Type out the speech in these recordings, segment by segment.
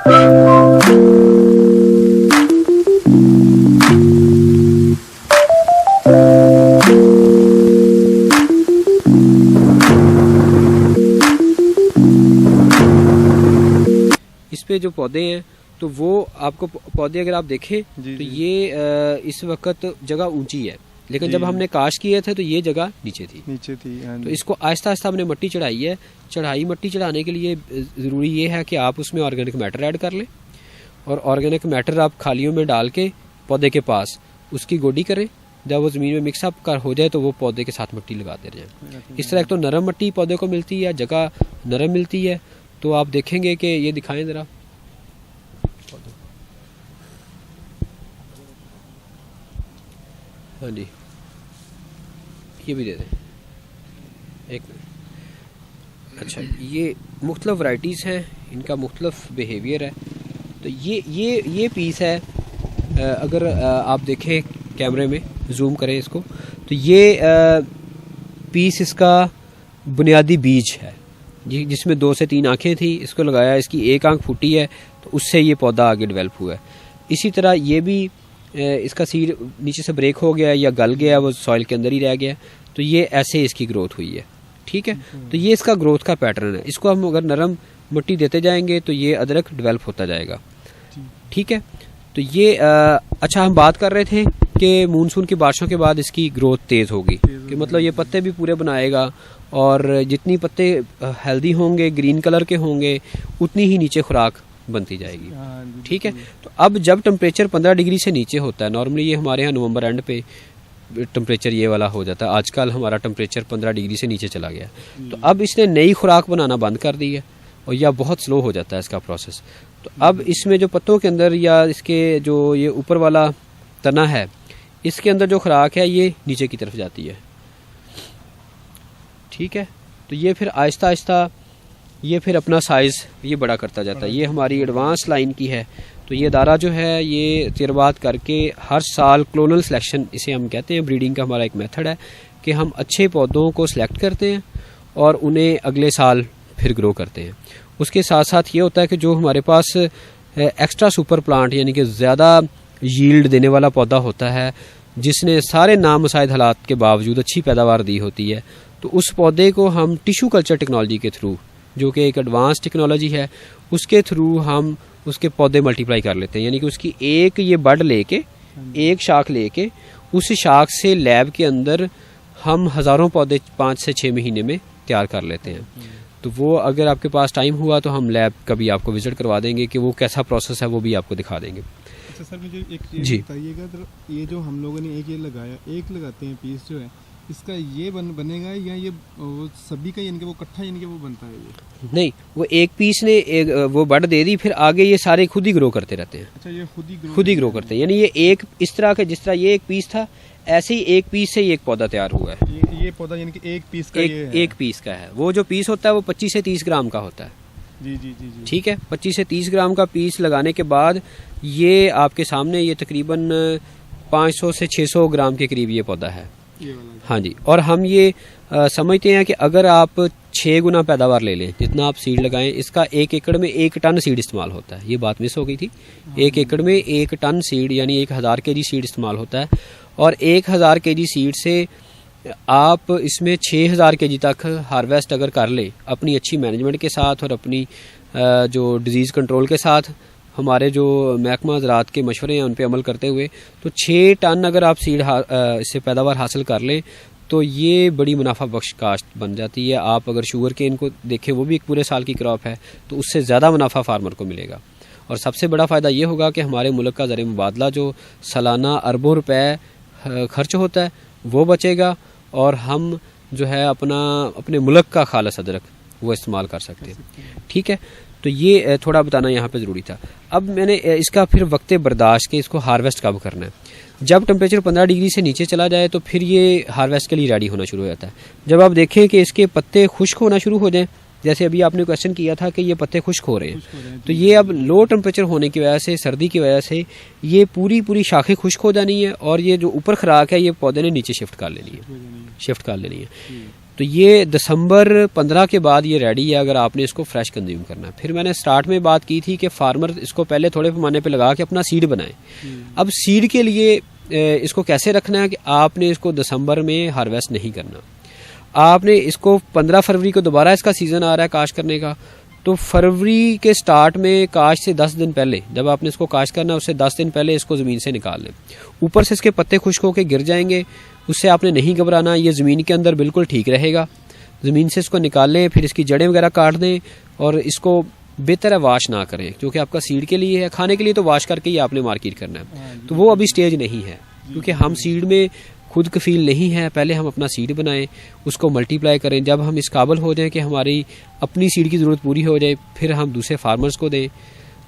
اس پہ جو پودے ہیں تو وہ آپ کو پودے اگر آپ دیکھیں تو یہ اس وقت جگہ اونچی ہے، لیکن جب ہم نے کاشت کیے تھے تو یہ جگہ نیچے تھی. تو اس کو آہستہ آہستہ ہم نے مٹی چڑھائی ہے. مٹی چڑھانے کے لیے ضروری یہ ہے کہ آپ اس میں آرگینک میٹر ایڈ کر لیں، اور آرگینک میٹر آپ کھالیوں میں ڈال کے پودے کے پاس اس کی گوڈی کریں. جب وہ زمین میں مکس اپ کر ہو جائے تو وہ پودے کے ساتھ مٹی لگاتے رہیں. اس طرح ایک تو نرم مٹی پودے کو ملتی ہے، جگہ نرم ملتی ہے. تو آپ دیکھیں گے کہ یہ دکھائیں ذرا، ہاں جی یہ بھی دے دیں ایک منٹ. اچھا یہ مختلف ورائٹیز ہیں، ان کا مختلف بیہیویئر ہے. تو یہ پیس ہے، اگر آپ دیکھیں کیمرے میں زوم کریں اس کو تو یہ پیس اس کا بنیادی بیج ہے جس میں 2 سے 3 آنکھیں تھیں. اس کو لگایا، اس کی ایک آنکھ پھوٹی ہے تو اس سے یہ پودا آگے ڈیولپ ہوا ہے. اسی طرح یہ بھی اس کا سیڈ نیچے سے بریک ہو گیا یا گل گیا، وہ سوائل کے اندر ہی رہ گیا، تو یہ ایسے اس کی گروتھ ہوئی ہے. ٹھیک ہے، تو یہ اس کا گروتھ کا پیٹرن ہے. اس کو ہم اگر نرم مٹی دیتے جائیں گے تو یہ ادرک ڈیولپ ہوتا جائے گا. ٹھیک ہے، تو یہ اچھا ہم بات کر رہے تھے کہ مونسون کی بارشوں کے بعد اس کی گروتھ تیز ہوگی، کہ مطلب یہ پتے بھی پورے بنائے گا، اور جتنی پتے ہیلدی ہوں گے، گرین کلر کے ہوں گے، اتنی ہی نیچے خوراک بنتی جائے گی. ٹھیک ہے، تو اب جب ٹمپریچر 15 ڈگری سے نیچے ہوتا ہے، نارملی یہ ہمارے ہاں نومبر اینڈ پہ ٹمپریچر یہ والا ہو جاتا ہے. آج کل ہمارا ٹمپریچر 15 ڈگری سے نیچے چلا گیا، تو اب اس نے نئی خوراک بنانا بند کر دی ہے، اور یا بہت سلو ہو جاتا ہے اس کا پروسیس. تو اب اس میں جو پتوں کے اندر یا اس کے جو یہ اوپر والا تنا ہے، اس کے اندر جو خوراک ہے یہ نیچے کی طرف جاتی ہے. ٹھیک ہے، تو یہ پھر آہستہ آہستہ یہ پھر اپنا سائز یہ بڑا کرتا جاتا ہے. یہ ہماری ایڈوانس لائن کی ہے. تو یہ ادارہ جو ہے یہ تجربات کر کے ہر سال کلونل سلیکشن اسے ہم کہتے ہیں، بریڈنگ کا ہمارا ایک میتھڈ ہے کہ ہم اچھے پودوں کو سلیکٹ کرتے ہیں اور انہیں اگلے سال پھر گرو کرتے ہیں. اس کے ساتھ ساتھ یہ ہوتا ہے کہ جو ہمارے پاس ایکسٹرا سپر پلانٹ یعنی کہ زیادہ ییلڈ دینے والا پودا ہوتا ہے، جس نے سارے نامساعد حالات کے باوجود اچھی پیداوار دی ہوتی ہے، تو اس پودے کو ہم ٹیشو کلچر ٹیکنالوجی کے تھرو، جو کہ ایک ایڈوانس ٹیکنالوجی ہے، اس کے تھرو ہم اس کے پودے ملٹیپلائی کر لیتے ہیں. یعنی کہ اس کی ایک یہ بڈ لے کے، ایک شاخ لے کے، اس شاخ سے لیب کے اندر ہم ہزاروں پودے 5 سے 6 مہینے میں تیار کر لیتے ہیں. تو وہ اگر آپ کے پاس ٹائم ہوا تو ہم لیب کبھی آپ کو وزٹ کروا دیں گے کہ وہ کیسا پروسیس ہے، وہ بھی آپ کو دکھا دیں گے. اچھا سر، مجھے ایک چیز بتائیے گا، یہ جو ہم لوگوں نے ایک لگایا، ایک لگاتے ہیں پیس جو ہے، اس کا یہ بنے گا یا یہ سبھی کا یعنی کہ وہ کٹھا یعنی کہ وہ بنتا ہے؟ یہ نہیں، وہ ایک پیس نے وہ بڑ دے دی، پھر آگے یہ سارے خود ہی گرو کرتے رہتے ہیں. اچھا، یہ خود ہی گرو کرتے ہیں. یعنی یہ ایک اس طرح کہ جس طرح یہ ایک پیس تھا، ایسے ہی ایک پیس سے ایک پودا تیار ہوا ہے. یہ پودا یعنی کہ ایک پیس کا ایک پیس کا ہے. وہ جو پیس ہوتا ہے وہ 25 سے 30 گرام کا ہوتا ہے. جی جی جی. ٹھیک ہے، 25 سے 30 گرام کا پیس لگانے کے بعد یہ آپ کے سامنے یہ تقریباً 500 سے 600 گرام کے قریب یہ پودا ہے. ہاں جی، اور ہم یہ سمجھتے ہیں کہ اگر آپ 6 گنا پیداوار لے لیں جتنا آپ سیڈ لگائیں، اس کا 1 ایکڑ میں 1 ٹن سیڈ استعمال ہوتا ہے. یہ بات مس ہو گئی تھی. 1 ایکڑ میں 1 ٹن سیڈ یعنی 1000 کے جی سیڈ استعمال ہوتا ہے. اور 1000 کے جی سیڈ سے آپ اس میں 6000 کے جی تک ہارویسٹ اگر کر لیں اپنی اچھی مینجمنٹ کے ساتھ اور اپنی جو ڈیزیز کنٹرول کے ساتھ، ہمارے جو محکمہ زراعت کے مشورے ہیں ان پہ عمل کرتے ہوئے، تو 6 ٹن اگر آپ سیڈ سے پیداوار حاصل کر لیں تو یہ بڑی منافع بخش کاشت بن جاتی ہے. آپ اگر شوگر کین کو دیکھیں، وہ بھی ایک پورے سال کی کراپ ہے، تو اس سے زیادہ منافع فارمر کو ملے گا. اور سب سے بڑا فائدہ یہ ہوگا کہ ہمارے ملک کا زر مبادلہ جو سالانہ اربوں روپے خرچ ہوتا ہے وہ بچے گا، اور ہم جو ہے اپنے ملک کا خالص ادرک وہ استعمال کر سکتے ہیں. ٹھیک ہے، تو یہ تھوڑا بتانا یہاں پہ ضروری تھا. اب میں نے اس کا پھر وقت برداشت کہ اس کو ہارویسٹ کب کرنا ہے. جب ٹمپریچر 15 ڈگری سے نیچے چلا جائے تو پھر یہ ہارویسٹ کے لیے ریڈی ہونا شروع ہو جاتا ہے. جب آپ دیکھیں کہ اس کے پتے خشک ہونا شروع ہو جائیں، جیسے ابھی آپ نے کویشچن کیا تھا کہ یہ پتے خشک ہو رہے ہیں، تو یہ اب لو ٹمپریچر ہونے کی وجہ سے، سردی کی وجہ سے یہ پوری شاخیں خشک ہو جانی ہے، اور یہ جو اوپر خوراک ہے یہ پودے نے نیچے شفٹ کر لینی ہے. تو یہ دسمبر 15 کے بعد یہ ریڈی ہے اگر آپ نے اس کو فریش کنزیوم کرنا ہے. پھر میں نے سٹارٹ میں بات کی تھی کہ فارمر اس کو پہلے تھوڑے پیمانے پہ لگا کے اپنا سیڈ بنائیں. اب سیڈ کے لیے اس کو کیسے رکھنا ہے کہ آپ نے اس کو دسمبر میں ہارویسٹ نہیں کرنا. آپ نے اس کو 15 فروری کو دوبارہ اس کا سیزن آ رہا ہے کاشت کرنے کا, تو فروری کے سٹارٹ میں کاشت سے 10 دن پہلے, جب آپ نے اس کو کاشت کرنا ہے اس سے 10 دن پہلے اس کو زمین سے نکال لیں. اوپر سے اس کے پتے خشک ہو کے گر جائیں گے, اس سے آپ نے نہیں گھبرانا, یہ زمین کے اندر بالکل ٹھیک رہے گا. زمین سے اس کو نکال لیں, پھر اس کی جڑیں وغیرہ کاٹ دیں, اور اس کو بہتر ہے واش نہ کریں, کیونکہ آپ کا سیڈ کے لیے ہے, کھانے کے لیے تو واش کر کے ہی آپ نے مارکیٹ کرنا ہے. تو وہ ابھی سٹیج نہیں ہے, کیونکہ ہم سیڈ میں خود کفیل نہیں ہے. پہلے ہم اپنا سیڈ بنائیں, اس کو ملٹی پلائی کریں, جب ہم اس قابل ہو جائیں کہ ہماری اپنی سیڈ کی ضرورت پوری ہو جائے پھر ہم دوسرے فارمرز کو دیں,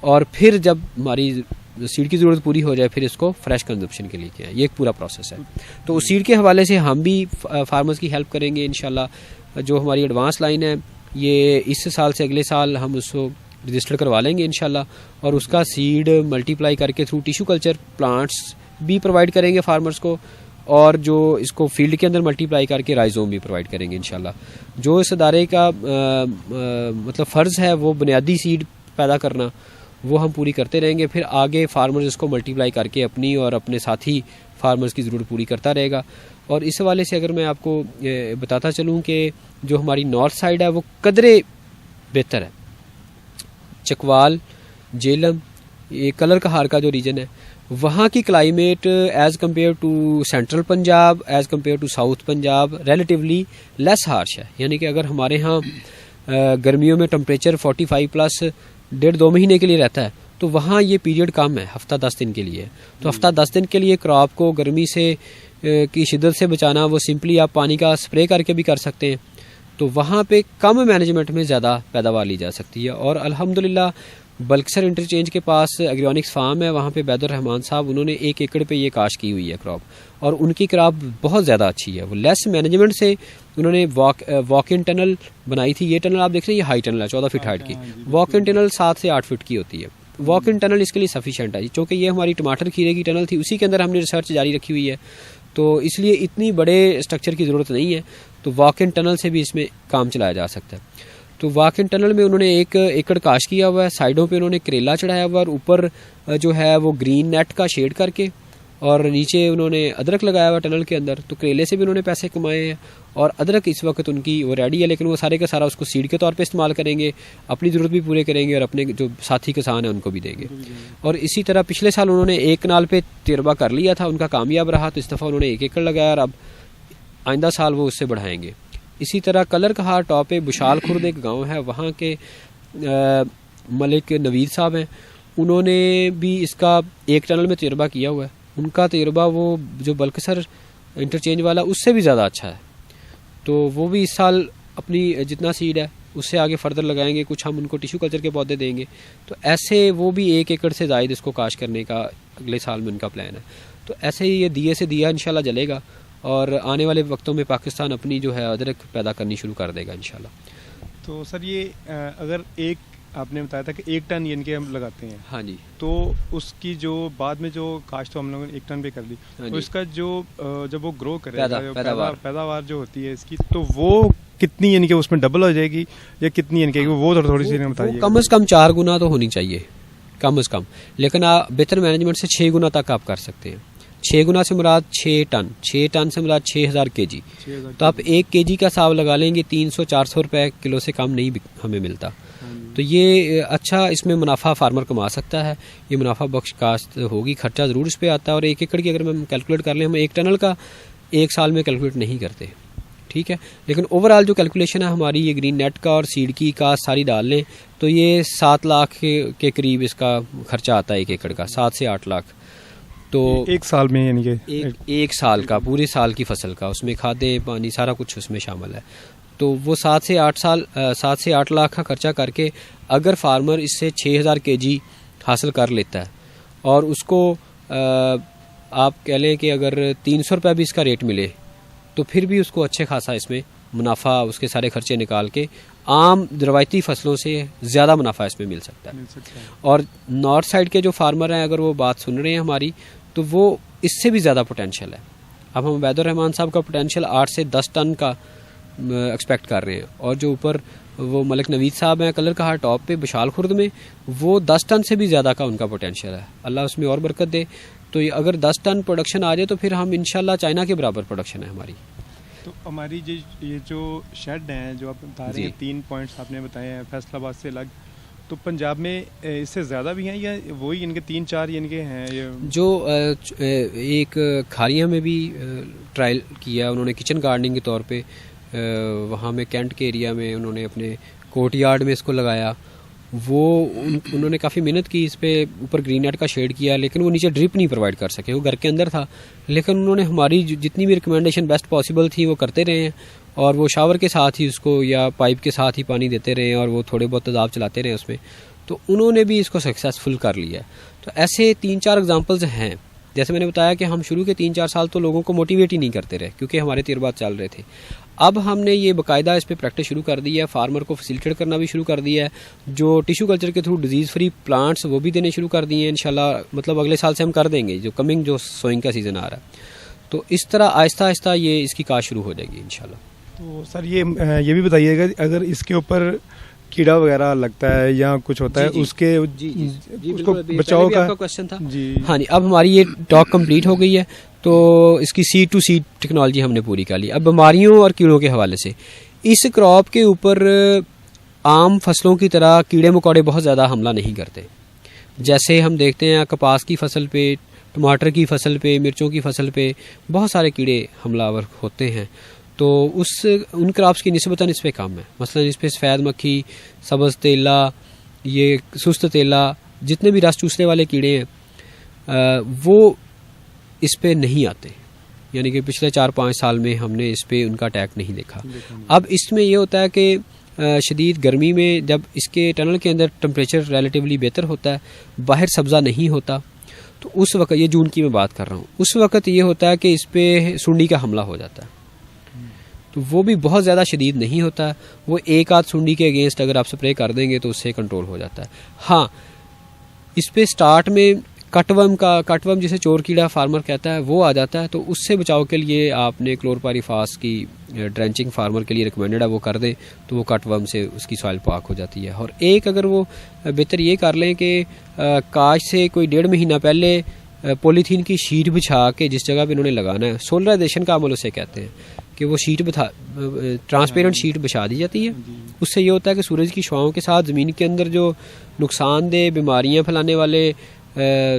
اور پھر جب ہماری سیڈ کی ضرورت پوری ہو جائے پھر اس کو فریش کنزمپشن کے لیے کیا ہے. یہ ایک پورا پروسیس ہے. تو اس سیڈ کے حوالے سے ہم بھی فارمرز کی ہیلپ کریں گے انشاءاللہ. جو ہماری ایڈوانس لائن ہے یہ اس سال سے اگلے سال ہم اس کو رجسٹر کروا لیں گے انشاءاللہ, اور اس کا سیڈ ملٹی پلائی کر کے تھرو ٹیشو کلچر پلانٹس بھی پرووائڈ کریں گے فارمرز کو, اور جو اس کو فیلڈ کے اندر ملٹی پلائی کر کے رائزوم بھی پرووائڈ کریں گے انشاءاللہ. جو اس ادارے کا مطلب فرض ہے وہ بنیادی سیڈ پیدا کرنا, وہ ہم پوری کرتے رہیں گے. پھر آگے فارمرز اس کو ملٹی پلائی کر کے اپنی اور اپنے ساتھی فارمرز کی ضرورت پوری کرتا رہے گا. اور اس حوالے سے اگر میں آپ کو بتاتا چلوں کہ جو ہماری نارتھ سائڈ ہے وہ قدرے بہتر ہے. چکوال, جیلم, یہ کلر کہار کا جو ریجن ہے وہاں کی climate as compare to central Punjab, as compare to south Punjab relatively less harsh ہے. یعنی کہ اگر ہمارے ہاں گرمیوں میں ٹمپریچر 45+ 1.5-2 مہینے کے لیے رہتا ہے, تو وہاں یہ پیریڈ کم ہے, ہفتہ 10 دن کے لیے. تو ہفتہ 10 دن کے لیے کراپ کو گرمی سے کی شدت سے بچانا وہ سمپلی آپ پانی کا سپرے کر کے بھی کر سکتے ہیں. تو وہاں پہ کم مینجمنٹ میں زیادہ پیداوار لی جا سکتی ہے. اور الحمدللہ بلکسر انٹرچینج کے پاس ایگریونکس فارم ہے, وہاں پہ بید الرحمان صاحب انہوں نے 1 ایکڑ پہ یہ کاشت کی ہوئی ہے کراپ, اور ان کی کراپ بہت زیادہ اچھی ہے. وہ لیس مینجمنٹ سے انہوں نے واک ان ٹنل بنائی تھی. یہ ٹنل آپ دیکھ رہے ہیں یہ ہائی ٹنل ہے 14 فٹ ہائٹ کی. واک ان ٹنل 7 سے 8 فٹ کی ہوتی ہے. واک ان ٹنل اس کے لیے سفیشینٹ ہے, چونکہ یہ ہماری ٹماٹر کھیرے کی ٹنل تھی, اسی کے اندر ہم نے ریسرچ جاری رکھی ہوئی ہے, تو اس لیے اتنی بڑے اسٹرکچر کی ضرورت نہیں ہے. تو واک ان ٹنل سے بھی اس میں کام چلایا جا سکتا ہے. تو واک ان ٹنل میں انہوں نے 1 ایکڑ کاشت کیا ہوا ہے. سائڈوں پہ انہوں نے کریلا چڑھایا ہوا ہے, اور اوپر جو ہے وہ گرین نیٹ کا شیڈ کر کے, اور نیچے انہوں نے ادرک لگایا ہوا ٹنل کے اندر. تو کریلے سے بھی انہوں نے پیسے کمائے ہیں, اور ادرک اس وقت ان کی وہ ریڈی ہے, لیکن وہ سارے کا سارا اس کو سیڈ کے طور پہ استعمال کریں گے, اپنی ضرورت بھی پورے کریں گے, اور اپنے جو ساتھی کسان ہیں ان کو بھی دیں گے. اور اسی طرح پچھلے سال انہوں نے 1 کنال پہ تجربہ کر لیا تھا, ان کا کامیاب رہا, تو اس دفعہ انہوں نے 1 ایکڑ لگایا, اور اب آئندہ سال وہ اس سے بڑھائیں گے. اسی طرح کلر کہار ٹاپ پہ بشال خرد ایک گاؤں ہے, وہاں کے ملک نوید صاحب ہیں, انہوں نے بھی اس کا 1 ٹنل میں تجربہ کیا ہوا ہے. ان کا تجربہ وہ جو بلکسر انٹرچینج والا اس سے بھی زیادہ اچھا ہے. تو وہ بھی اس سال اپنی جتنا سیڈ ہے اس سے آگے فردر لگائیں گے, کچھ ہم ان کو ٹیشو کلچر کے پودے دیں گے. تو ایسے وہ بھی 1 ایکڑ سے زائد اس کو کاشت کرنے کا اگلے سال میں ان کا پلان ہے. تو ایسے ہی یہ دیے سے دیا انشاءاللہ جلے گا, اور آنے والے وقتوں میں پاکستان اپنی جو ہے ادرک پیدا کرنی شروع کر دے گا انشاءاللہ. تو سر یہ اگر آپ نے بتایا تھا کہ 1 ٹن یعنی کہ ہم لگاتے ہیں, ہاں جی, تو اس کی جو بعد میں جو کاشت ہم لوگوں نے 1 ٹن پہ کر لی, تو اس کا جو جب وہ گرو کرے گا پیداوار جو ہوتی ہے اس کی, تو وہ کتنی یعنی کہ اس میں ڈبل ہو جائے گی یا کتنی, یعنی کہ وہ تھوڑی سی بتائیے. کم از کم 4 گنا تو ہونی چاہیے کم از کم, لیکن آپ بہتر مینجمنٹ سے 6 گنا تک آپ کر سکتے ہیں. 6 گنا سے مراد 6 ٹن, 6 ٹن سے مراد 6000 kg. تو آپ 1 kg کا حساب لگا لیں گے, 300-400 روپے کلو سے کم نہیں ہمیں ملتا. تو یہ اچھا اس میں منافع فارمر کما سکتا ہے, یہ منافع بخش کاشت ہوگی. خرچہ ضرور اس پہ آتا ہے, اور 1 ایکڑ کی اگر ہم کیلکولیٹ کر لیں, ہم 1 ٹنل کا 1 سال میں کیلکولیٹ نہیں کرتے, ٹھیک ہے. لیکن اوور آل جو کیلکولیشن ہے ہماری یہ گرین نیٹ کا اور سیڈ کی کاسٹ ساری ڈال لیں تو یہ 7 لاکھ کے قریب اس کا خرچہ آتا ہے 1 ایکڑ کا, 7 سے 8 لاکھ. تو 1 سال میں یعنی کہ 1 سال کا, پورے سال کی فصل کا, اس میں کھادیں پانی سارا کچھ اس میں شامل ہے. تو وہ 7 سے 8 لاکھ کا خرچہ کر کے اگر فارمر اس سے 6000 kg حاصل کر لیتا ہے, اور اس کو آپ کہہ لیں کہ اگر 300 روپے بھی اس کا ریٹ ملے, تو پھر بھی اس کو اچھے خاصا اس میں منافع, اس کے سارے خرچے نکال کے عام روایتی فصلوں سے زیادہ منافع اس میں مل سکتا ہے. اور نارتھ سائڈ کے جو فارمر ہیں اگر وہ بات سن رہے ہیں ہماری, تو وہ اس سے بھی زیادہ پوٹینشیل ہے. اب ہم عبید الرحمان صاحب کا پوٹینشیل 8 سے 10 ٹن کا ایکسپیکٹ کر رہے ہیں. اور جو اوپر وہ ملک نوید صاحب ہیں کلر کہا ٹاپ پہ بشال خرد میں, وہ 10 ٹن سے بھی زیادہ کا ان کا پوٹینشیل ہے, اللہ اس میں اور برکت دے. تو اگر 10 ٹن پروڈکشن آ جائے تو پھر ہم انشاءاللہ چائنا کے برابر پروڈکشن ہے ہماری. تو ہماری یہ جو شیڈ ہیں جو آپ بتا رہے ہیں 3 پوائنٹس آپ نے بتائے ہیں فیصل آباد سے الگ, تو پنجاب میں اس سے زیادہ بھی ہیں یا وہی ان کے 3-4 ان کے ہیں؟ جو ایک کھاریاں میں بھی ٹرائل کیا انہوں نے کچن گارڈننگ کے طور پہ, وہاں میں کینٹ کے ایریا میں انہوں نے اپنے کوٹ یارڈ میں اس کو لگایا. وہ انہوں نے کافی محنت کی اس پہ, اوپر گرین نیٹ کا شیڈ کیا, لیکن وہ نیچے ڈرپ نہیں پرووائڈ کر سکے, وہ گھر کے اندر تھا. لیکن انہوں نے ہماری جتنی بھی ریکمنڈیشن بیسٹ پاسبل تھی وہ کرتے رہے ہیں, اور وہ شاور کے ساتھ ہی اس کو یا پائپ کے ساتھ ہی پانی دیتے رہے ہیں, اور وہ تھوڑے بہت تیزاب چلاتے رہے اس میں, تو انہوں نے بھی اس کو سکسیزفل کر لیا. تو ایسے 3-4 ایگزامپلز ہیں. جیسے میں نے بتایا کہ ہم شروع کے 3-4 سال تو لوگوں کو موٹیویٹ ہی نہیں کرتے رہے کیونکہ ہمارے تجربات چل رہے تھے. اب ہم نے یہ باقاعدہ اس پہ پریکٹس شروع کر دی ہے, فارمر کو فیسیلیٹیٹ کرنا بھی شروع کر دیا ہے, جو ٹیشو کلچر کے تھرو ڈیزیز فری پلانٹس وہ بھی دینے شروع کر دیے ہیں انشاءاللہ. مطلب اگلے سال سے ہم کر دیں گے, جو کمنگ جو سوئنگ کا سیزن آ رہا ہے. تو اس طرح آہستہ آہستہ یہ اس کی کاشت شروع ہو جائے گی انشاءاللہ. تو سر یہ بھی بتائیے گا اگر اس کے اوپر کیڑا وغیرہ لگتا ہے یا کچھ ہوتا ہے اس کے اس کو بچاؤ کا کوشچن تھا. ہاں جی, اب ہماری یہ ٹاک کمپلیٹ ہو گئی ہے, تو اس کی سیڈ ٹو سیڈ ٹیکنالوجی ہم نے پوری کر لی. اب بیماریوں اور کیڑوں کے حوالے سے اس کراپ کے اوپر عام فصلوں کی طرح کیڑے مکوڑے بہت زیادہ حملہ نہیں کرتے. جیسے ہم دیکھتے ہیں کپاس کی فصل پہ, ٹماٹر کی فصل پہ, مرچوں کی فصل پہ بہت سارے کیڑے حملہ آور ہوتے ہیں. تو ان کراپس کی نسبتاً اس پہ کم ہے. مثلا اس پہ سفید مکھی, سبز تیلا, یہ سست تیلا, جتنے بھی رس چوسنے والے کیڑے ہیں وہ اس پہ نہیں آتے. یعنی کہ پچھلے 4-5 سال میں ہم نے اس پہ ان کا اٹیک نہیں دیکھا. اب اس میں یہ ہوتا ہے کہ شدید گرمی میں جب اس کے ٹنل کے اندر ٹمپریچر ریلیٹیولی بہتر ہوتا ہے, باہر سبزہ نہیں ہوتا, تو اس وقت, یہ جون کی میں بات کر رہا ہوں, اس وقت یہ ہوتا ہے کہ اس پہ سنڈی کا حملہ ہو جاتا ہے. تو وہ بھی بہت زیادہ شدید نہیں ہوتا, وہ ایک آدھ سنڈی کے اگینسٹ اگر آپ سپرے کر دیں گے تو اس سے کنٹرول ہو جاتا ہے. ہاں اس پہ سٹارٹ میں کٹ ورم جسے چور کیڑا فارمر کہتا ہے وہ آ جاتا ہے, تو اس سے بچاؤ کے لیے آپ نے کلورپائریفاس کی ڈرینچنگ فارمر کے لیے ریکمینڈڈ ہے, وہ کر دیں تو وہ کٹ ورم سے اس کی سوائل پاک ہو جاتی ہے. اور ایک اگر وہ بہتر یہ کر لیں کہ کاشت سے کوئی 1.5 مہینہ پہلے پولیتھین کی شیٹ بچھا کے جس جگہ پہ انہوں نے لگانا ہے, سولرائزیشن کا عمل اسے کہتے ہیں, کہ وہ شیٹ ٹرانسپیرنٹ شیٹ بچھا دی جاتی ہے. اس سے یہ ہوتا ہے کہ سورج کی شعاؤں کے ساتھ زمین کے اندر جو نقصان دہ بیماریاں پھیلانے والے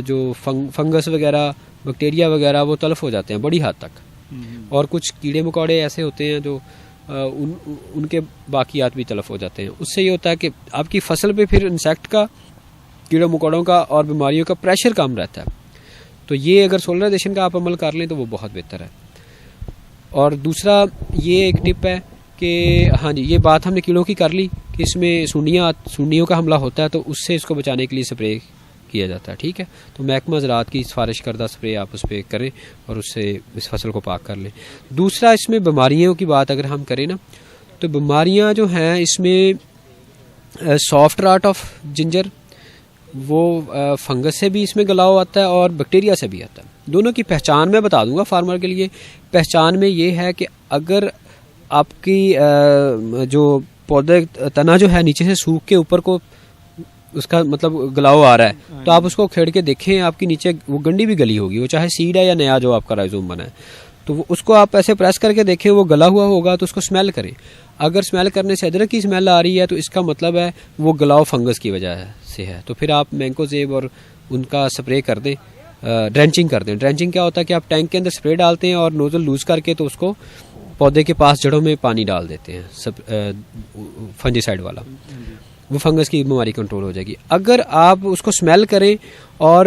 جو فنگس وغیرہ, بیکٹیریا وغیرہ وہ تلف ہو جاتے ہیں بڑی حد تک. اور کچھ کیڑے مکوڑے ایسے ہوتے ہیں جو ان کے باقیات بھی تلف ہو جاتے ہیں. اس سے یہ ہوتا ہے کہ آپ کی فصل پہ پھر انسیکٹ کا, کیڑوں مکوڑوں کا اور بیماریوں کا پریشر کم رہتا ہے. تو یہ اگر سولرائزیشن کا آپ عمل کر لیں تو وہ بہت بہتر ہے. اور دوسرا یہ ایک ٹپ ہے کہ ہاں جی, یہ بات ہم نے کیڑوں کی کر لی کہ اس میں سنڈیوں کا حملہ ہوتا ہے, تو اس سے اس کو بچانے کے لیے سپرے کیا جاتا ہے. ٹھیک ہے, تو محکمہ زراعت کی سفارش کردہ سپرے آپ اس پہ کریں اور اس سے اس فصل کو پاک کر لیں. دوسرا اس میں بیماریوں کی بات اگر ہم کریں نا, تو بیماریاں جو ہیں اس میں سافٹ راٹ آف جنجر, وہ فنگس سے بھی اس میں گلاؤ آتا ہے اور بیکٹیریا سے بھی آتا ہے. دونوں کی پہچان میں بتا دوں گا فارمر کے لیے. پہچان میں یہ ہے کہ اگر آپ کی جو پودے تنا جو ہے نیچے سے سوکھ کے اوپر کو اس کا مطلب گلاؤ آ رہا ہے, تو آپ اس کو کھیڑ کے دیکھیں, آپ کی نیچے وہ گنڈی بھی گلی ہوگی, وہ چاہے سیڈ ہے یا نیا جو آپ کا رائزوم بنا ہے, تو وہ اس کو آپ ایسے پریس کر کے دیکھیں وہ گلا ہوا ہوگا, تو اس کو اسمیل کریں. اگر اسمیل کرنے سے ادرک کی اسمیل آ رہی ہے تو اس کا مطلب ہے وہ گلاؤ فنگس کی وجہ سے ہے. تو پھر آپ مینگو زیب اور ان کا سپرے کر دیں, ڈرینچنگ کر دیں. ڈرینچنگ کیا ہوتا ہے کہ آپ ٹینک کے اندر سپرے ڈالتے ہیں اور نوزل لوز کر کے تو اس کو پودے کے پاس جڑوں میں پانی ڈال دیتے ہیں فنجی سائڈ والا, وہ فنگس کی بیماری کنٹرول ہو جائے گی. اگر آپ اس کو اسمیل کریں اور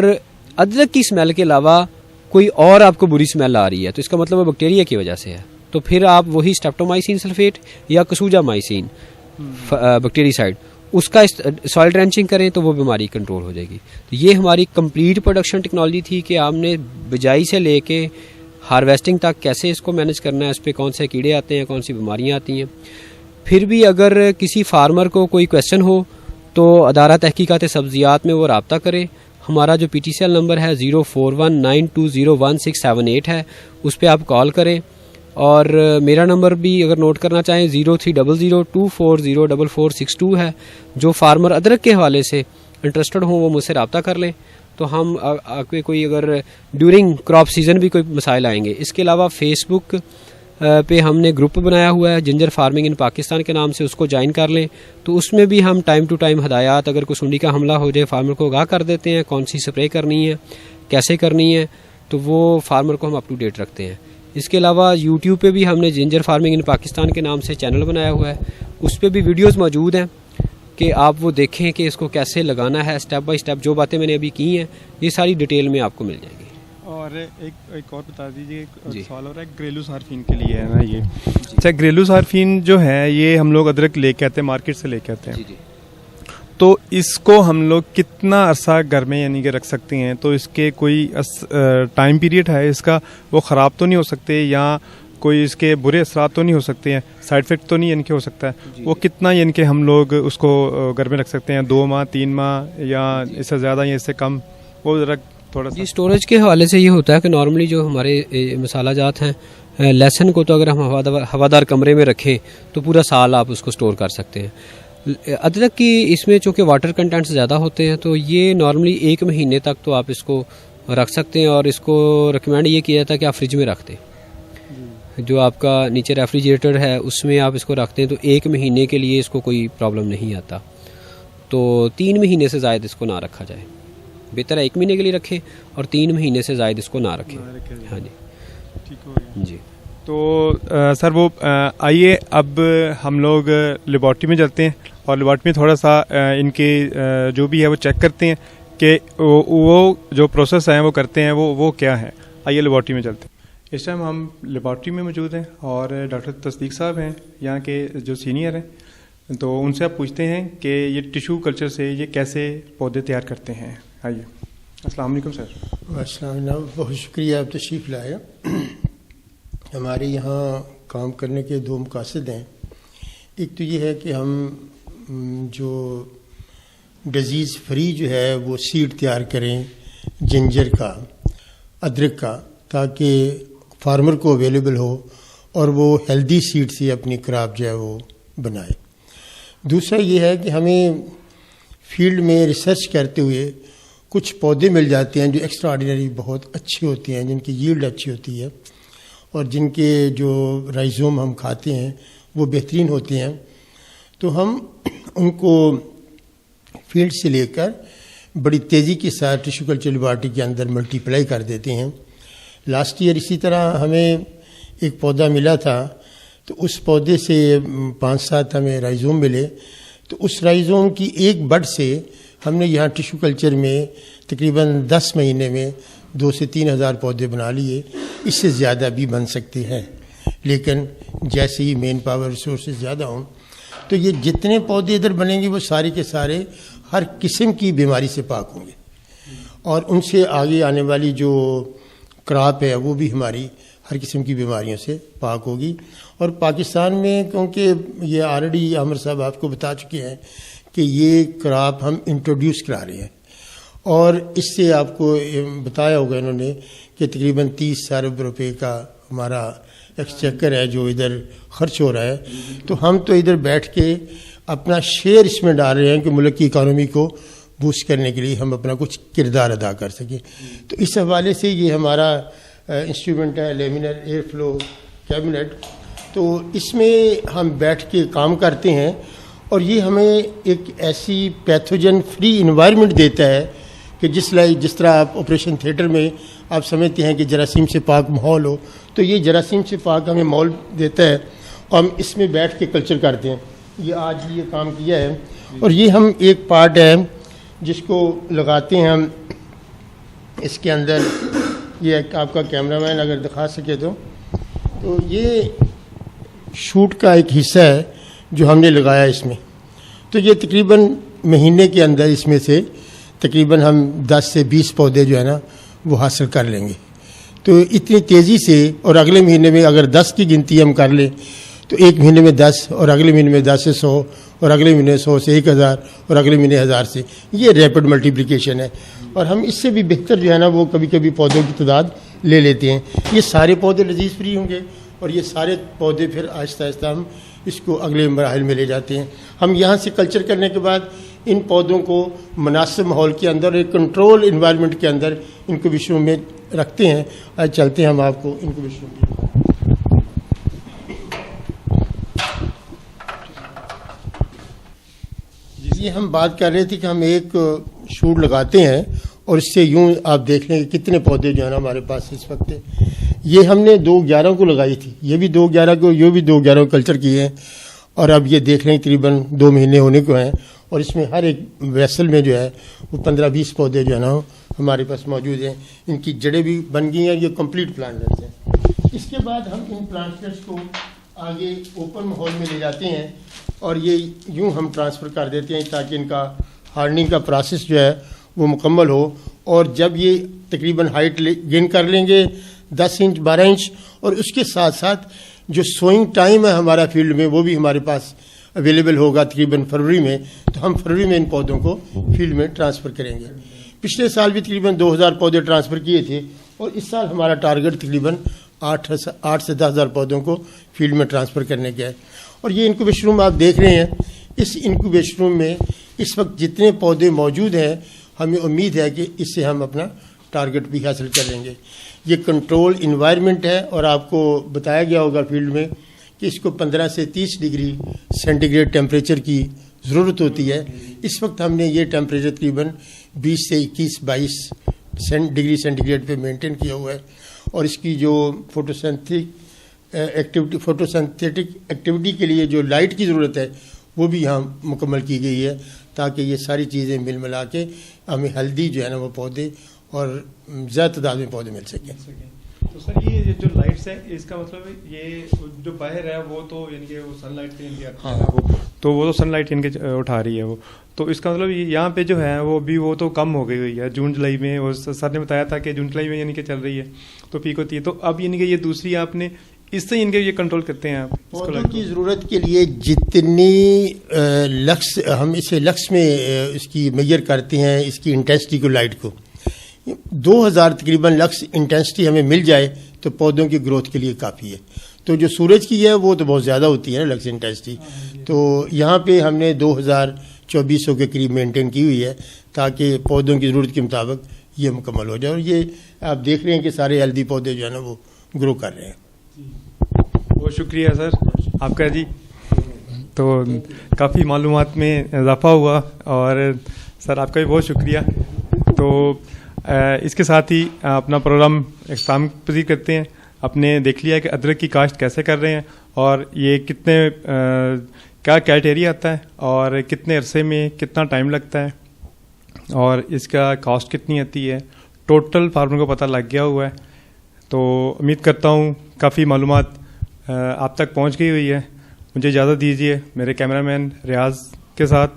ادرک کی اسمیل کے علاوہ کوئی اور آپ کو بری اسمیل آ رہی ہے, تو اس کا مطلب وہ بیکٹیریا کی وجہ سے ہے. تو پھر آپ وہی اسٹیپٹومائسین سلفیٹ یا کسوجا مائسین بیکٹیری سائڈ اس کا سوائل ڈرینچنگ کریں تو وہ بیماری کنٹرول ہو جائے گی. تو یہ ہماری کمپلیٹ پروڈکشن ٹیکنالوجی تھی کہ ہم نے بجائی سے لے کے ہارویسٹنگ تک کیسے اس کو مینیج کرنا ہے, اس پہ کون سے کیڑے آتے ہیں, کون سی بیماریاں آتی ہیں. پھر بھی اگر کسی فارمر کو کوئی کویشچن ہو تو ادارہ تحقیقات سبزیات میں وہ رابطہ کرے. ہمارا جو PTCL نمبر ہے 0419201678 ہے, اس پہ آپ کال کریں. اور میرا نمبر بھی اگر نوٹ کرنا چاہیں 0300240462 ہے. جو فارمر ادرک کے حوالے سے انٹرسٹڈ ہوں وہ مجھ سے رابطہ کر لیں, تو ہم کوئی اگر ڈیورنگ کراپ سیزن بھی کوئی مسائل آئیں گے. اس کے علاوہ فیس بک پہ ہم نے گروپ بنایا ہوا ہے جنجر فارمنگ ان پاکستان کے نام سے, اس کو جوائن کر لیں. تو اس میں بھی ہم ٹائم ٹو ٹائم ہدایات, اگر کوئی سنڈی کا حملہ ہو جائے فارمر کو آگاہ کر دیتے ہیں, کون سی سپرے کرنی ہے, کیسے کرنی ہے, تو وہ فارمر کو ہم اپ ٹو ڈیٹ رکھتے ہیں. اس کے علاوہ یوٹیوب پہ بھی ہم نے جنجر فارمنگ ان پاکستان کے نام سے چینل بنایا ہوا ہے, اس پہ بھی ویڈیوز موجود ہیں کہ آپ وہ دیکھیں کہ اس کو کیسے لگانا ہے, اسٹیپ بائی اسٹیپ جو باتیں میں نے ابھی کی ہیں یہ ساری ڈیٹیل میں آپ کو مل جائیں گی. اور ایک اور بتا دیجیے, سوال ہو رہا ہے گھریلو صارفین کے لیے ہے نا یہ. اچھا, گھریلو صارفین جو ہے یہ ہم لوگ ادرک لے کے آتے ہیں, مارکیٹ سے لے کے آتے ہیں, تو اس کو ہم لوگ کتنا عرصہ گھر میں یعنی کہ رکھ سکتے ہیں؟ تو اس کے کوئی ٹائم پیریڈ ہے اس کا, وہ خراب تو نہیں ہو سکتے, یا کوئی اس کے برے اثرات تو نہیں ہو سکتے ہیں, سائڈ افیکٹ تو نہیں یعنی کہ ہو سکتا ہے؟ وہ کتنا یعنی کہ ہم لوگ اس کو گھر میں رکھ سکتے ہیں, 2 ماہ 3 ماہ یا اس سے زیادہ یا اس سے کم؟ وہ ذرا تھوڑا سا. اسٹوریج کے حوالے سے یہ ہوتا ہے کہ نارملی جو ہمارے مسالہ جات ہیں, لہسن کو تو اگر ہم ہوادار کمرے میں رکھیں تو پورا سال آپ اس کو سٹور کر سکتے ہیں. ادرک کی اس میں چونکہ واٹر کنٹینٹس زیادہ ہوتے ہیں تو یہ نارملی 1 مہینے تک تو آپ اس کو رکھ سکتے ہیں, اور اس کو ریکمینڈ یہ کیا جاتا ہے کہ آپ فریج میں رکھ دیں. جو آپ کا نیچے ریفریجریٹر ہے اس میں آپ اس کو رکھتے ہیں تو 1 مہینے کے لیے اس کو کوئی پرابلم نہیں آتا. تو 3 مہینے سے زائد اس کو نہ رکھا جائے, بہتر ہے 1 مہینے کے لیے رکھیں, اور 3 مہینے سے زائد اس کو نہ رکھیں. ہاں جی, ٹھیک ہو گیا جی. تو سر وہ آئیے اب ہم لوگ لیبارٹری میں چلتے ہیں, اور لیبارٹری میں تھوڑا سا ان کے جو بھی ہے وہ چیک کرتے ہیں کہ وہ جو پروسیس ہیں وہ کرتے ہیں وہ کیا ہے. آئیے لیبارٹری میں چلتے ہیں. اس ٹائم ہم لیبارٹری میں موجود ہیں اور ڈاکٹر تصدیق صاحب ہیں یہاں کے جو سینئر ہیں, تو ان سے آپ پوچھتے ہیں کہ یہ ٹیشو کلچر سے یہ کیسے پودے تیار کرتے ہیں. آئیے. السلام علیکم سر. السلام علیکم, بہت شکریہ آپ تشریف لائے. ہمارے یہاں کام کرنے کے 2 مقاصد ہیں. ایک تو یہ ہے کہ ہم جو ڈیزیز فری جو ہے وہ سیڈ تیار کریں جنجر کا, ادرک کا, تاکہ فارمر کو اویلیبل ہو اور وہ ہیلدی سیڈ سے اپنی کراپ جو ہے وہ بنائے. دوسرا یہ ہے کہ ہمیں فیلڈ میں ریسرچ کرتے ہوئے کچھ پودے مل جاتے ہیں جو ایکسٹرا آرڈینری بہت اچھے ہوتے ہیں, جن کی ییلڈ اچھی ہوتی ہے, اور جن کے جو رائزوم ہم کھاتے ہیں وہ بہترین ہوتے ہیں. تو ہم ان کو فیلڈ سے لے کر بڑی تیزی کے ساتھ ٹیشو کلچر لیبارٹری کے اندر ملٹی پلائی کر دیتے ہیں. لاسٹ ایئر اسی طرح ہمیں ایک پودا ملا تھا, تو اس پودے سے 5-7 ہمیں رائزوم ملے. تو اس رائزوم کی ایک بڈ سے ہم نے یہاں ٹیشو کلچر میں تقریباً 10 مہینے میں 2 سے 3 ہزار پودے بنا لیے. اس سے زیادہ بھی بن سکتے ہیں, لیکن جیسے ہی مین پاور ریسورسز زیادہ ہوں تو یہ جتنے پودے ادھر بنیں گے وہ سارے کے سارے ہر قسم کی بیماری سے پاک ہوں گے, اور ان سے آگے آنے والی جو کراپ ہے وہ بھی ہماری ہر قسم کی بیماریوں سے پاک ہوگی. اور پاکستان میں کیونکہ یہ آلریڈی عامر صاحب آپ کو بتا چکے ہیں کہ یہ کراپ ہم انٹروڈیوس کرا رہے ہیں, اور اس سے آپ کو بتایا ہوگا انہوں نے کہ تقریباً 30 ارب روپے کا ہمارا ایکسچیکر ہے جو ادھر خرچ ہو رہا ہے. تو ہم تو ادھر بیٹھ کے اپنا شیئر اس میں ڈال رہے ہیں کہ ملک کی اکانومی کو بوسٹ کرنے کے لیے ہم اپنا کچھ کردار ادا کر سکیں. تو اس حوالے سے یہ ہمارا انسٹرومنٹ ہے لیمینر ایئر فلو کیبنٹ. تو اس میں ہم بیٹھ کے کام کرتے ہیں, اور یہ ہمیں ایک ایسی پیتھوجن فری انوائرمنٹ دیتا ہے کہ جس طرح آپ آپریشن تھیٹر میں آپ سمجھتے ہیں کہ جراثیم سے پاک ماحول ہو, تو یہ جراثیم سے پاک ہمیں ماحول دیتا ہے, اور ہم اس میں بیٹھ کے کلچر کرتے ہیں. یہ آج یہ کام کیا ہے, اور یہ ہم ایک پارٹ ہے جس کو لگاتے ہیں ہم اس کے اندر. یہ آپ کا کیمرہ مین اگر دکھا سکے تو یہ شوٹ کا ایک حصہ ہے جو ہم نے لگایا اس میں. تو یہ تقریباً مہینے کے اندر اس میں سے تقریباً ہم 10 سے 20 پودے جو ہے نا وہ حاصل کر لیں گے. تو اتنی تیزی سے, اور اگلے مہینے میں اگر 10 کی گنتی ہم کر لیں تو ایک مہینے میں 10, اور اگلے مہینے میں 10 سے 100, اور اگلے مہینے 100 سے 1000, اور اگلے مہینے 1000 سے. یہ ریپڈ ملٹیپلیکیشن ہے, اور ہم اس سے بھی بہتر جو ہے نا وہ کبھی کبھی پودوں کی تعداد لے لیتے ہیں. یہ سارے پودے ڈیزیز فری ہوں گے, اور یہ سارے پودے پھر آہستہ آہستہ ہم اس کو اگلے مراحل میں لے جاتے ہیں. ہم یہاں سے کلچر کرنے کے بعد ان پودوں کو مناسب ماحول کے اندر ایک کنٹرول انوائرمنٹ کے اندر انکوبیشن روم میں رکھتے ہیں. آج چلتے ہیں ہم آپ کو انکوبیشن روم میں. یہ ہم بات کر رہے تھے کہ ہم ایک شوٹ لگاتے ہیں اور اس سے یوں آپ دیکھ لیں کہ کتنے پودے جو ہے نا ہمارے پاس اس وقت. یہ ہم نے 2/11 کو لگائی تھی, یہ بھی 2/11 کو, یہ بھی 2/11 کو کلچر کیے ہیں, اور اب یہ دیکھ لیں تقریباً 2 مہینے ہونے کو ہیں, اور اس میں ہر ایک ویسل میں جو ہے وہ 15-20 پودے جو ہے نا ہمارے پاس موجود ہیں. ان کی جڑیں بھی بن گئی ہیں, یہ کمپلیٹ پلانٹرز ہیں. اس کے بعد ہم ان پلانٹرز کو آگے اوپن ماحول میں لے جاتے ہیں اور یہ یوں ہم ٹرانسفر کر دیتے ہیں تاکہ ان کا ہارڈننگ کا پروسیس جو ہے وہ مکمل ہو. اور جب یہ تقریباً ہائٹ گین کر لیں گے 10 انچ 12 انچ, اور اس کے ساتھ ساتھ جو سوئنگ ٹائم ہے ہمارا فیلڈ میں وہ بھی ہمارے پاس اویلیبل ہوگا تقریباً فروری میں, تو ہم فروری میں ان پودوں کو فیلڈ میں ٹرانسفر کریں گے. پچھلے سال بھی تقریباً 2000 پودے ٹرانسفر کیے تھے, اور اس سال ہمارا ٹارگٹ تقریباً 8 سے 10,000 پودوں کو فیلڈ میں ٹرانسفر کرنے کا ہے. اور یہ انکوبیشن روم آپ دیکھ رہے ہیں, اس انکوبیشن روم میں اس وقت جتنے پودے موجود ہیں ہمیں امید ہے کہ اس سے ہم اپنا ٹارگٹ بھی حاصل کر لیں گے. یہ کنٹرول انوائرمنٹ ہے, اور آپ کو بتایا گیا ہوگا فیلڈ میں کہ اس کو 15 سے 30 ڈگری سینٹی گریڈ ٹیمپریچر کی ضرورت ہوتی ہے. اس وقت ہم نے یہ ٹیمپریچر تقریباً 20 سے 21-22 ڈگری سینٹی گریڈ پہ مینٹین کیا ہوا ہے. اور اس کی جو فوٹوسنتھیٹک ایکٹیویٹی کے لیے جو لائٹ کی ضرورت ہے وہ بھی یہاں مکمل کی گئی ہے, تاکہ یہ ساری چیزیں مل ملا کے ہمیں ہیلدی جو ہے نا وہ پودے اور زیادہ تعداد میں پودے مل سکیں. تو سر یہ جو لائٹس ہے اس کا مطلب یہ جو باہر ہے وہ تو یعنی کہ وہ سن لائٹ تو وہ تو سن لائٹ یعنی کہ اٹھا رہی ہے وہ, تو اس کا مطلب یہاں پہ جو ہے وہ بھی وہ تو کم ہو گئی ہوئی ہے. جون جولائی میں وہ سر نے بتایا تھا کہ جون جولائی میں یعنی کہ چل رہی ہے تو پیک ہوتی ہے, تو اب یعنی کہ یہ دوسری آپ نے اس سے ان کے یہ کنٹرول کرتے ہیں آپ پودوں کی ضرورت کے لیے جتنی لکس ہم اسے لکس میں اس کی میئر کرتے ہیں, اس کی انٹینسٹی کو, لائٹ کو 2000 تقریباً لکس انٹینسٹی ہمیں مل جائے تو پودوں کی گروتھ کے لیے کافی ہے. تو جو سورج کی ہے وہ تو بہت زیادہ ہوتی ہے نا لکس انٹینسٹی, تو یہاں پہ ہم نے 2400 کے قریب مینٹین کی ہوئی ہے تاکہ پودوں کی ضرورت کے مطابق یہ مکمل ہو جائے. اور یہ آپ دیکھ رہے ہیں کہ سارے ہیلدی پودے جو ہے نا وہ گرو کر رہے ہیں. بہت شکریہ سر آپ کا جی. تو کافی معلومات میں اضافہ ہوا, اور سر آپ کا بھی بہت شکریہ. تو اس کے ساتھ ہی اپنا پروگرام اختتام پذیر کرتے ہیں. آپ نے دیکھ لیا کہ ادرک کی کاشت کیسے کر رہے ہیں, اور یہ کتنے کیا کرائٹیریا آتا ہے, اور کتنے عرصے میں کتنا ٹائم لگتا ہے, اور اس کا کاسٹ کتنی آتی ہے. ٹوٹل فارمر کو پتہ لگ گیا ہوا ہے. تو امید کرتا ہوں کافی معلومات آپ تک پہنچ گئی ہوئی ہے. مجھے اجازت دیجیے میرے کیمرہ مین ریاض کے ساتھ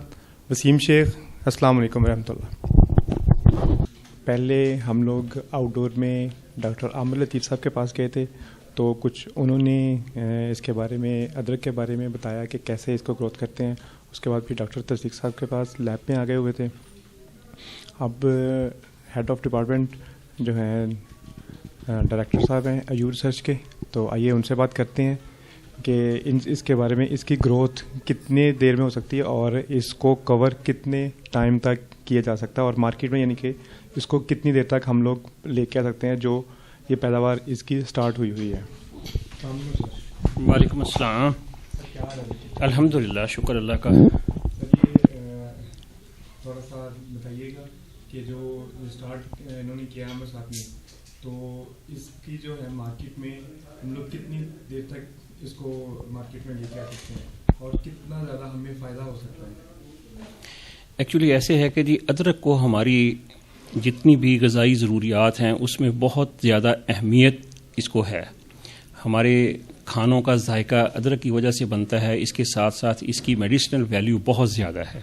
وسیم شیخ. السلام علیکم ورحمۃ اللہ. پہلے ہم لوگ آؤٹ ڈور میں ڈاکٹر عامر لطیف صاحب کے پاس گئے تھے, تو کچھ انہوں نے اس کے بارے میں ادرک کے بارے میں بتایا کہ کیسے اس کو گروتھ کرتے ہیں. اس کے بعد پھر ڈاکٹر تصدیق صاحب کے پاس لیب میں آ گئے ہوئے تھے. اب ہیڈ آف ڈپارٹمنٹ جو ہیں ڈائریکٹر صاحب ہیں ایور ریسرچ کے, تو آئیے ان سے بات کرتے ہیں کہ اس کے بارے میں اس کی گروتھ کتنے دیر میں ہو سکتی ہے, اور اس کو کور کتنے ٹائم تک کیا جا سکتا ہے, اور مارکیٹ میں یعنی کہ اس کو کتنی دیر تک ہم لوگ لے کے آ سکتے ہیں جو یہ پیداوار اس کی سٹارٹ ہوئی ہے. وعلیکم السلام. الحمد للہ, شکر اللہ کا. تھوڑا سا بتائیے گا کہ جو اسٹارٹ انہوں نے کیا عامر صاحب نے, تو اس کی جو ہے مارکیٹ میں ہم لوگ کتنی دیر تک اس کو مارکیٹ میں لے کے آ سکتے ہیں, اور کتنا زیادہ ہمیں فائدہ ہو سکتا ہے. ایکچولی ایسے ہے کہ جی ادرک کو ہماری جتنی بھی غذائی ضروریات ہیں اس میں بہت زیادہ اہمیت اس کو ہے. ہمارے کھانوں کا ذائقہ ادرک کی وجہ سے بنتا ہے, اس کے ساتھ ساتھ اس کی میڈیسنل ویلیو بہت زیادہ ہے.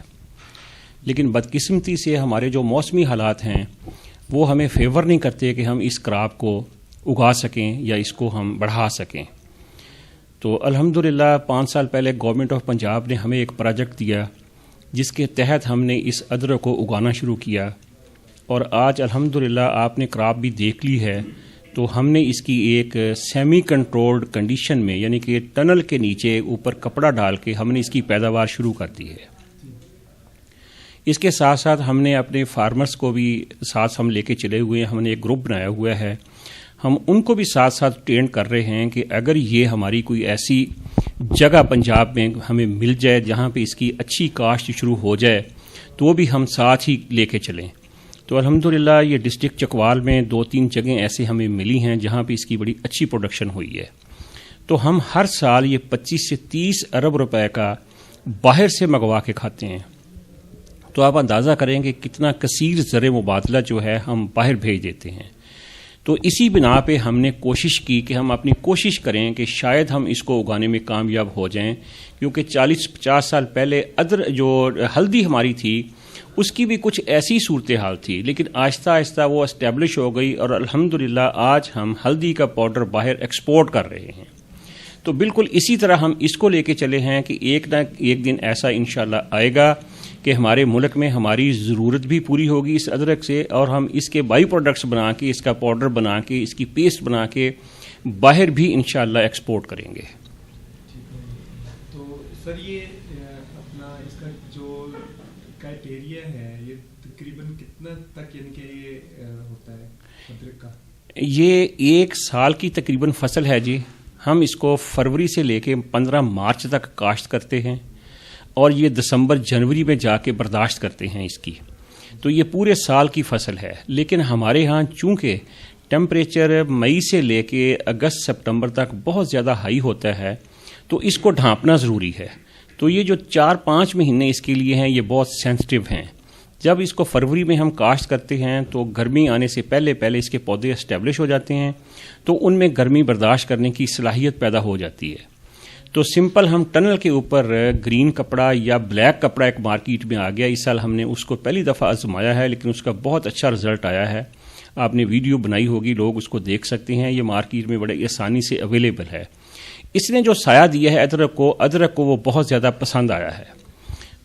لیکن بدقسمتی سے ہمارے جو موسمی حالات ہیں وہ ہمیں فیور نہیں کرتے کہ ہم اس کراپ کو اگا سکیں یا اس کو ہم بڑھا سکیں. تو الحمدللہ 5 سال پہلے گورنمنٹ آف پنجاب نے ہمیں ایک پروجیکٹ دیا جس کے تحت ہم نے اس ادرک کو اگانا شروع کیا, اور آج الحمدللہ آپ نے کراپ بھی دیکھ لی ہے تو ہم نے اس کی ایک سیمی کنٹرولڈ کنڈیشن میں یعنی کہ ٹنل کے نیچے اوپر کپڑا ڈال کے ہم نے اس کی پیداوار شروع کر دی ہے. اس کے ساتھ ساتھ ہم نے اپنے فارمرز کو بھی ساتھ ہم لے کے چلے ہوئے ہیں. ہم نے ایک گروپ بنایا ہوا ہے. ہم ان کو بھی ساتھ ساتھ ٹرین کر رہے ہیں کہ اگر یہ ہماری کوئی ایسی جگہ پنجاب میں ہمیں مل جائے جہاں پہ اس کی اچھی کاشت شروع ہو جائے تو وہ بھی ہم ساتھ ہی لے کے چلیں. تو الحمدللہ یہ ڈسٹرکٹ چکوال میں 2-3 جگہیں ایسے ہمیں ملی ہیں جہاں پہ اس کی بڑی اچھی پروڈکشن ہوئی ہے. تو ہم ہر سال یہ 25 سے 30 ارب روپے کا باہر سے منگوا کے کھاتے ہیں. تو آپ اندازہ کریں کہ کتنا کثیر زر مبادلہ جو ہے ہم باہر بھیج دیتے ہیں. تو اسی بنا پہ ہم نے کوشش کی کہ ہم اپنی کوشش کریں کہ شاید ہم اس کو اگانے میں کامیاب ہو جائیں, کیونکہ 40-50 سال پہلے جو ہلدی ہماری تھی اس کی بھی کچھ ایسی صورتحال تھی, لیکن آہستہ آہستہ وہ اسٹیبلش ہو گئی اور الحمدللہ آج ہم ہلدی کا پاؤڈر باہر ایکسپورٹ کر رہے ہیں. تو بالکل اسی طرح ہم اس کو لے کے چلے ہیں کہ ایک نہ ایک دن ایسا انشاءاللہ آئے گا کہ ہمارے ملک میں ہماری ضرورت بھی پوری ہوگی اس ادرک سے, اور ہم اس کے بائی پروڈکٹس بنا کے, اس کا پاؤڈر بنا کے, اس کی پیسٹ بنا کے باہر بھی انشاءاللہ ایکسپورٹ کریں گے. تو سر یہ اپنا اس کا جو کرائٹیریا ہے یہ تقریباً کتنا تک یعنی کہ یہ ہوتا ہے ادرک کا؟ یہ 1 سال کی تقریباً فصل ہے جی. ہم اس کو فروری سے لے کے 15 مارچ تک کاشت کرتے ہیں اور یہ دسمبر جنوری میں جا کے برداشت کرتے ہیں اس کی. تو یہ پورے سال کی فصل ہے. لیکن ہمارے ہاں چونکہ ٹیمپریچر مئی سے لے کے اگست سپتمبر تک بہت زیادہ ہائی ہوتا ہے تو اس کو ڈھانپنا ضروری ہے. تو یہ جو 4-5 مہینے اس کے لیے ہیں یہ بہت سینسٹیو ہیں. جب اس کو فروری میں ہم کاشت کرتے ہیں تو گرمی آنے سے پہلے اس کے پودے اسٹیبلش ہو جاتے ہیں, تو ان میں گرمی برداشت کرنے کی صلاحیت پیدا ہو جاتی ہے. تو سمپل ہم ٹنل کے اوپر گرین کپڑا یا بلیک کپڑا ایک مارکیٹ میں آ گیا, اس سال ہم نے اس کو پہلی دفعہ آزمایا ہے, لیکن اس کا بہت اچھا رزلٹ آیا ہے. آپ نے ویڈیو بنائی ہوگی, لوگ اس کو دیکھ سکتے ہیں. یہ مارکیٹ میں بڑے آسانی سے اویلیبل ہے. اس نے جو سایہ دیا ہے ادرک کو وہ بہت زیادہ پسند آیا ہے.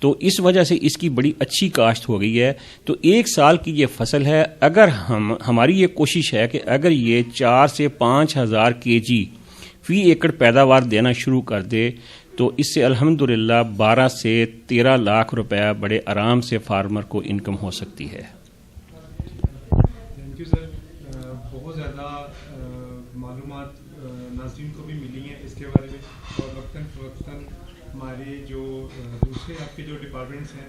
تو اس وجہ سے اس کی بڑی اچھی کاشت ہو گئی ہے. تو 1 سال کی یہ فصل ہے. اگر ہماری یہ کوشش ہے کہ اگر یہ 4 سے 5 ہزار kg فی ایکڑ پیداوار دینا شروع کر دے تو اس سے الحمدللہ 12 سے 13 لاکھ روپے بڑے آرام سے فارمر کو انکم ہو سکتی ہے. Thank you sir. بہت زیادہ معلومات ناظرین کو بھی ملی ہیں اس کے بارے میں, اور وقتاً فوقتاً ہمارے جو دوسرے آپ کے جو ڈپارٹمنٹس ہیں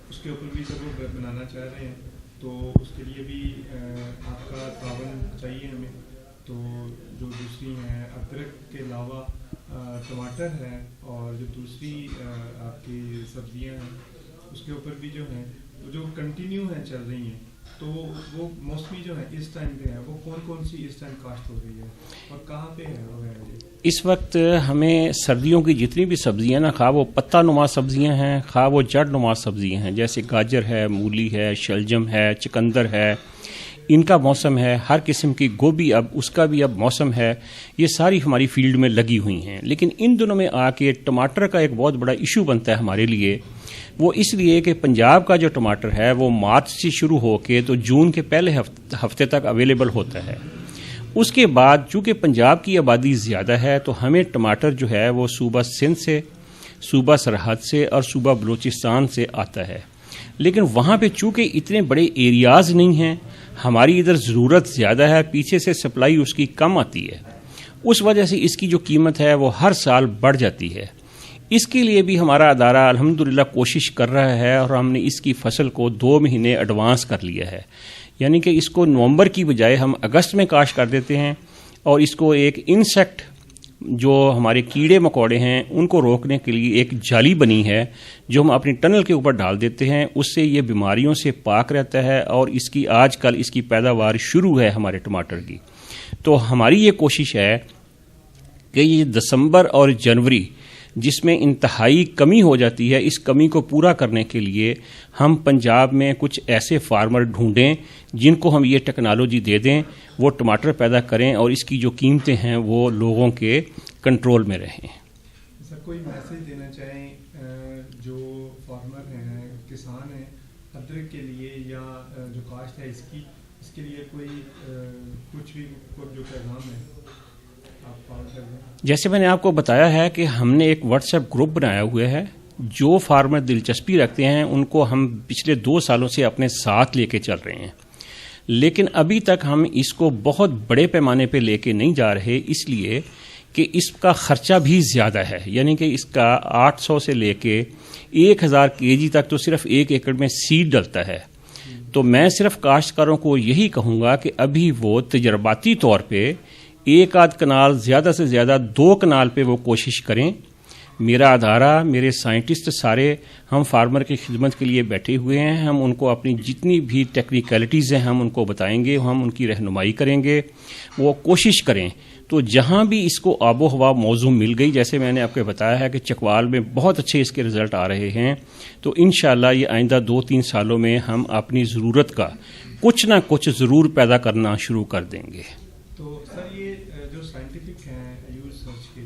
اس کے اوپر بھی سب وہ بنانا چاہ رہے ہیں, تو اس کے لیے بھی آپ کا تعاون چاہیے ہمیں. تو جو دوسری ہیں ادرک کے علاوہ ٹماٹر ہے اور جو دوسری آپ کی سبزیاں ہیں اس کے اوپر بھی جو ہیں جو کنٹینیو ہیں چل رہی ہیں, تو وہ موسمی جو ہے اس ٹائم پہ ہے, وہ کون سی اس ٹائم کاشت ہو رہی ہے اور کہاں پہ ہے وغیرہ؟ اس وقت ہمیں سردیوں کی جتنی بھی سبزیاں نا, خواہ وہ پتہ نما سبزیاں ہیں خواہ وہ جڑ نما سبزیاں ہیں, جیسے گاجر ہے, مولی ہے, شلجم ہے, چکندر ہے, ان کا موسم ہے. ہر قسم کی گوبھی اب اس کا بھی اب موسم ہے. یہ ساری ہماری فیلڈ میں لگی ہوئی ہیں. لیکن ان دنوں میں آ کے ٹماٹر کا ایک بہت بڑا ایشو بنتا ہے ہمارے لیے. وہ اس لیے کہ پنجاب کا جو ٹماٹر ہے وہ مارچ سے شروع ہو کے تو جون کے پہلے ہفتے تک اویلیبل ہوتا ہے. اس کے بعد چونکہ پنجاب کی آبادی زیادہ ہے تو ہمیں ٹماٹر جو ہے وہ صوبہ سندھ سے, صوبہ سرحد سے اور صوبہ بلوچستان سے آتا ہے. لیکن وہاں پہ چونکہ اتنے بڑے ایریاز نہیں ہیں, ہماری ادھر ضرورت زیادہ ہے, پیچھے سے سپلائی اس کی کم آتی ہے. اس وجہ سے اس کی جو قیمت ہے وہ ہر سال بڑھ جاتی ہے. اس کے لیے بھی ہمارا ادارہ الحمدللہ کوشش کر رہا ہے اور ہم نے اس کی فصل کو 2 مہینے ایڈوانس کر لیا ہے. یعنی کہ اس کو نومبر کی بجائے ہم اگست میں کاشت کر دیتے ہیں, اور اس کو ایک انسیکٹ جو ہمارے کیڑے مکوڑے ہیں ان کو روکنے کے لیے ایک جالی بنی ہے جو ہم اپنی ٹنل کے اوپر ڈال دیتے ہیں. اس سے یہ بیماریوں سے پاک رہتا ہے اور اس کی آج کل اس کی پیداوار شروع ہے ہمارے ٹماٹر کی. تو ہماری یہ کوشش ہے کہ یہ دسمبر اور جنوری جس میں انتہائی کمی ہو جاتی ہے, اس کمی کو پورا کرنے کے لیے ہم پنجاب میں کچھ ایسے فارمر ڈھونڈیں جن کو ہم یہ ٹیکنالوجی دے دیں, وہ ٹماٹر پیدا کریں اور اس کی جو قیمتیں ہیں وہ لوگوں کے کنٹرول میں رہیں. سر کوئی میسج دینا چاہیں جو فارمر ہیں, کسان ہیں ادرک کے لیے, یا جو کاشت ہے اس کی, اس کے لیے کوئی کچھ بھی جو پیغام ہے آپ پاس کر دیں. جیسے میں نے آپ کو بتایا ہے کہ ہم نے ایک واٹس ایپ گروپ بنایا ہوا ہے. جو فارمر دلچسپی رکھتے ہیں ان کو ہم پچھلے 2 سالوں سے اپنے ساتھ لے کے چل رہے ہیں, لیکن ابھی تک ہم اس کو بہت بڑے پیمانے پہ لے کے نہیں جا رہے, اس لیے کہ اس کا خرچہ بھی زیادہ ہے. یعنی کہ اس کا 800 سے لے کے 1000 kg تک تو صرف 1 ایکڑ میں سیڈ ڈلتا ہے. تو میں صرف کاشتکاروں کو یہی کہوں گا کہ ابھی وہ تجرباتی طور پہ 1 کنال زیادہ سے زیادہ 2 کنال پہ وہ کوشش کریں. میرا ادارہ, میرے سائنٹسٹ سارے ہم فارمر کی خدمت کے لیے بیٹھے ہوئے ہیں. ہم ان کو اپنی جتنی بھی ٹیکنیکلٹیز ہیں ہم ان کو بتائیں گے, ہم ان کی رہنمائی کریں گے. وہ کوشش کریں تو جہاں بھی اس کو آب و ہوا موزوں مل گئی, جیسے میں نے آپ کو بتایا ہے کہ چکوال میں بہت اچھے اس کے رزلٹ آ رہے ہیں, تو انشاءاللہ یہ آئندہ 2-3 سالوں میں ہم اپنی ضرورت کا کچھ نہ کچھ ضرور پیدا کرنا شروع کر دیں گے. تو سر یہ جو سائنٹیفک ہیں ریسرچ کے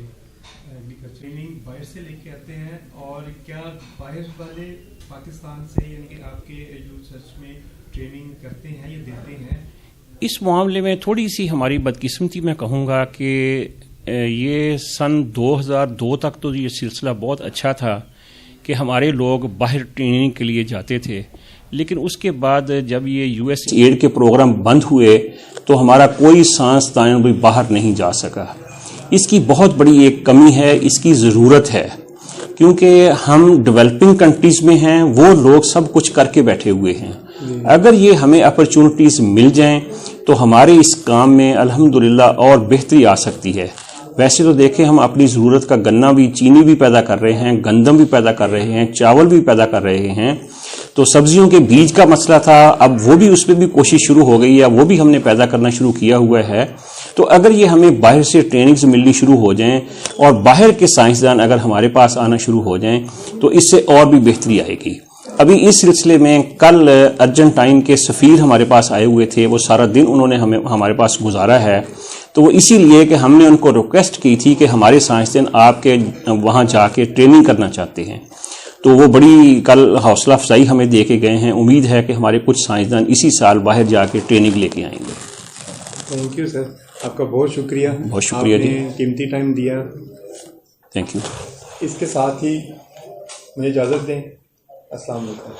ٹریننگ باہر سے لے کے آتے ہیں, اور کیا باہر والے پاکستان سے یعنی کہ آپ کے ریسرچ میں ٹریننگ کرتے ہیں یا دیتے ہیں؟ اس معاملے میں تھوڑی سی ہماری بدقسمتی میں کہوں گا کہ یہ سن 2002 تک تو یہ سلسلہ بہت اچھا تھا کہ ہمارے لوگ باہر ٹریننگ کے لیے جاتے تھے, لیکن اس کے بعد جب یہ یو ایس ایڈ کے پروگرام بند ہوئے تو ہمارا کوئی سائنسدان بھی باہر نہیں جا سکا. اس کی بہت بڑی ایک کمی ہے, اس کی ضرورت ہے, کیونکہ ہم ڈیولپنگ کنٹریز میں ہیں, وہ لوگ سب کچھ کر کے بیٹھے ہوئے ہیں. اگر یہ ہمیں اپرچونٹیز مل جائیں تو ہمارے اس کام میں الحمدللہ اور بہتری آ سکتی ہے. ویسے تو دیکھیں ہم اپنی ضرورت کا گنا بھی, چینی بھی پیدا کر رہے ہیں, گندم بھی پیدا کر رہے ہیں, چاول بھی پیدا کر رہے ہیں. تو سبزیوں کے بیج کا مسئلہ تھا, اب وہ بھی اس پہ بھی کوشش شروع ہو گئی ہے, وہ بھی ہم نے پیدا کرنا شروع کیا ہوا ہے. تو اگر یہ ہمیں باہر سے ٹریننگز ملنی شروع ہو جائیں اور باہر کے سائنسدان اگر ہمارے پاس آنا شروع ہو جائیں تو اس سے اور بھی بہتری آئے گی. ابھی اس سلسلے میں کل ارجنٹائن کے سفیر ہمارے پاس آئے ہوئے تھے, وہ سارا دن انہوں نے ہمارے پاس گزارا ہے. تو وہ اسی لیے کہ ہم نے ان کو ریکویسٹ کی تھی کہ ہمارے سائنسدان آپ کے وہاں جا کے ٹریننگ کرنا چاہتے ہیں. تو وہ بڑی کل حوصلہ افزائی ہمیں دے کے گئے ہیں. امید ہے کہ ہمارے کچھ سائنسدان اسی سال باہر جا کے ٹریننگ لے کے آئیں گے. تھینک یو سر, آپ کا بہت شکریہ. بہت شکریہ جی, قیمتی ٹائم دیا. Thank you. اس کے ساتھ ہی مجھے اجازت دیں. السلام علیکم.